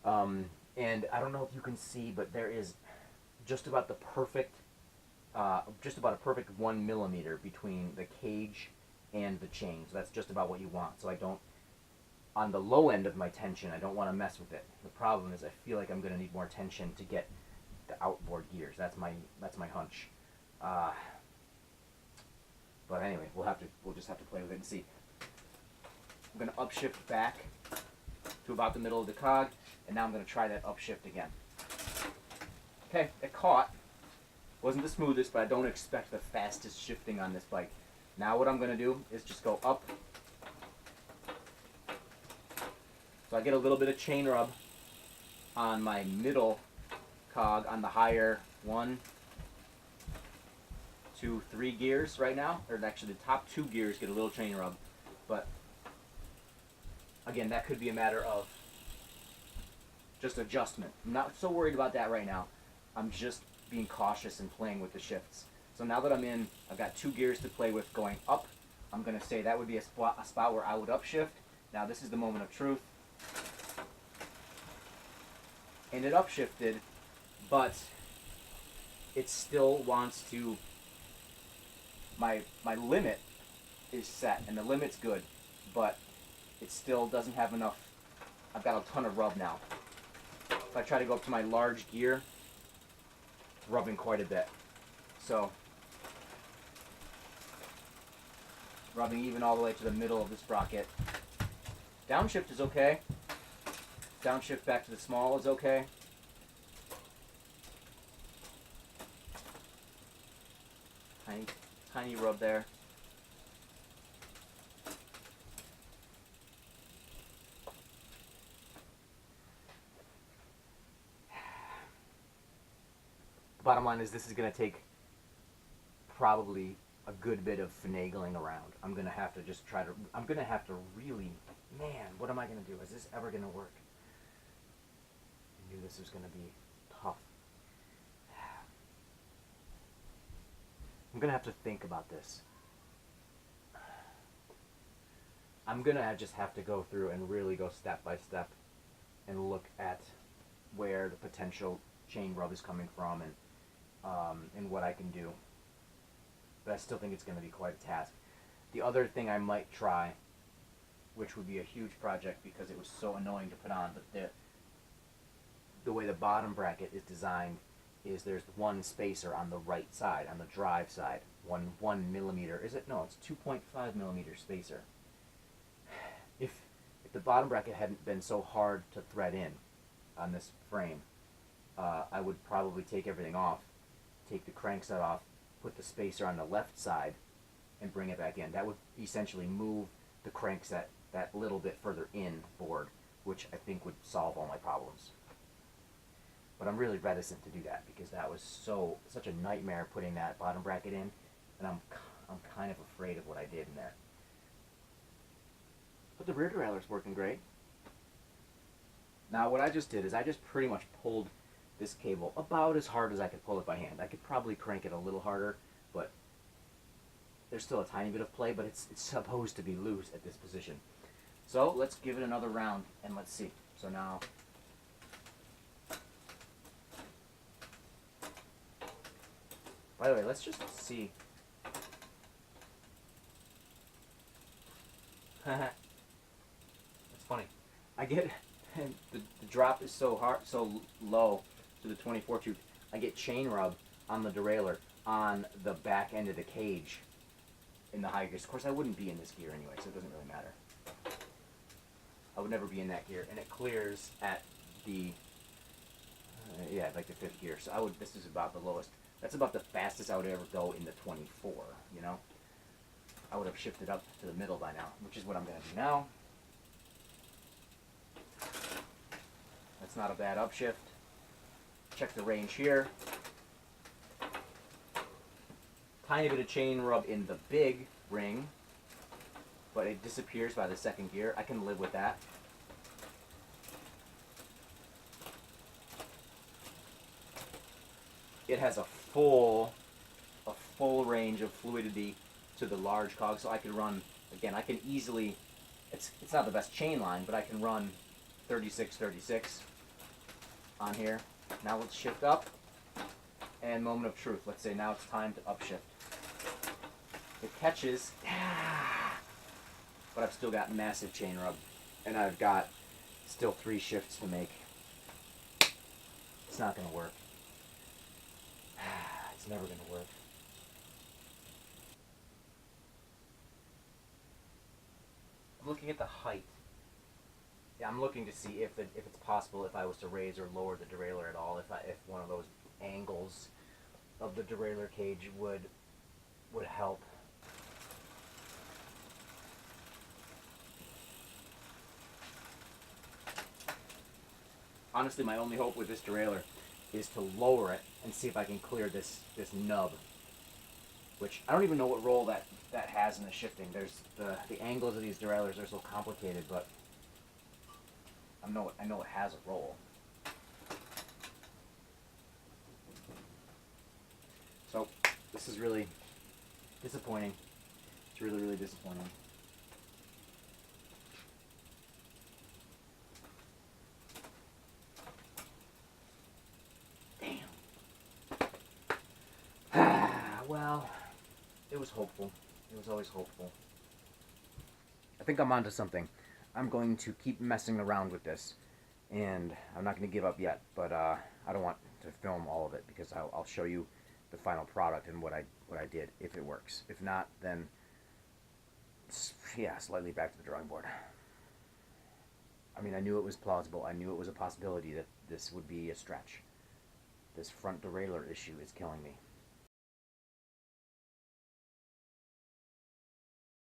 And I don't know if you can see, but there is just about the perfect, just about a perfect 1 millimeter between the cage and the chain. So that's just about what you want. So I don't, on the low end of my tension, I don't want to mess with it. The problem is I feel like I'm going to need more tension to get the outboard gears. That's my hunch. Uh, but anyway, we'll just have to play with it and see. I'm going to upshift back to about the middle of the cog, and now I'm going to try that upshift again. Okay, it caught. Wasn't the smoothest, but I don't expect the fastest shifting on this bike. Now what I'm going to do is just go up. So I get a little bit of chain rub on my middle cog on the higher 1, 2, 3 gears right now. Or actually the top 2 gears get a little chain rub. But again, that could be a matter of just adjustment. I'm not so worried about that right now. I'm just being cautious and playing with the shifts. So now that I'm in, I've got 2 gears to play with going up. I'm going to say that would be a spot where I would upshift. Now this is the moment of truth. And it upshifted, but it still wants to, my limit is set, and the limit's good, but it still doesn't have enough. I've got a ton of rub now. If I try to go up to my large gear, it's rubbing quite a bit. So, rubbing even all the way to the middle of the sprocket. Downshift is okay. Downshift back to the small is okay. Tiny rub there. Bottom line is this is going to take probably a good bit of finagling around. I'm going to have to just try to, I'm going to have to really, man, what am I going to do? Is this ever going to work? I knew this was going to be tough. I'm going to have to think about this. I'm going to just have to go through and really go step by step and look at where the potential chain rub is coming from and what I can do. But I still think it's going to be quite a task. The other thing I might try, which would be a huge project because it was so annoying to put on, but the way the bottom bracket is designed is there's one spacer on the right side, on the drive side. 1 millimeter. Is it? No, it's 2.5 millimeter spacer. If the bottom bracket hadn't been so hard to thread in on this frame, I would probably take everything off, take the crankset off, put the spacer on the left side, and bring it back in. That would essentially move the crankset that little bit further inboard, which I think would solve all my problems. But I'm really reticent to do that because that was such a nightmare putting that bottom bracket in, and I'm kind of afraid of what I did in there. But the rear derailleur's working great. Now what I just did is I just pretty much pulled this cable about as hard as I could pull it by hand. I could probably crank it a little harder, but there's still a tiny bit of play, but it's supposed to be loose at this position. So let's give it another round and let's see. So now, by the way, let's just see. That's funny. I get the drop is so hard, so low to the 24 tooth. I get chain rub on the derailleur on the back end of the cage in the high gears. Of course, I wouldn't be in this gear anyway, so it doesn't really matter. I would never be in that gear, and it clears at the yeah, like the 5th gear. So I would. This is about the lowest. That's about the fastest I would ever go in the 24. You know, I would have shifted up to the middle by now, which is what I'm going to do now. That's not a bad upshift. Check the range here. Tiny bit of chain rub in the big ring, but it disappears by the 2nd gear. I can live with that. It has a full range of fluidity to the large cog, so I can run, again, I can easily, it's not the best chain line, but I can run 36, 36. on here. Now let's shift up, and moment of truth. Let's say now it's time to upshift. It catches, but I've still got massive chain rub, and I've got still 3 shifts to make. It's not going to work. It's never going to work. I'm looking at the height. Yeah, I'm looking to see if it's possible if I was to raise or lower the derailleur at all. If one of those angles of the derailleur cage would help. Honestly, my only hope with this derailleur is to lower it and see if I can clear this nub, which I don't even know what role that has in the shifting. There's the angles of these derailleurs are so complicated, but I know it has a role. So this is really disappointing. It's really, really disappointing. Well, it was hopeful. It was always hopeful. I think I'm onto something. I'm going to keep messing around with this, and I'm not going to give up yet, but I don't want to film all of it because I'll show you the final product and what I did if it works. If not, then yeah, slightly back to the drawing board. I mean, I knew it was plausible. I knew it was a possibility that this would be a stretch. This front derailleur issue is killing me.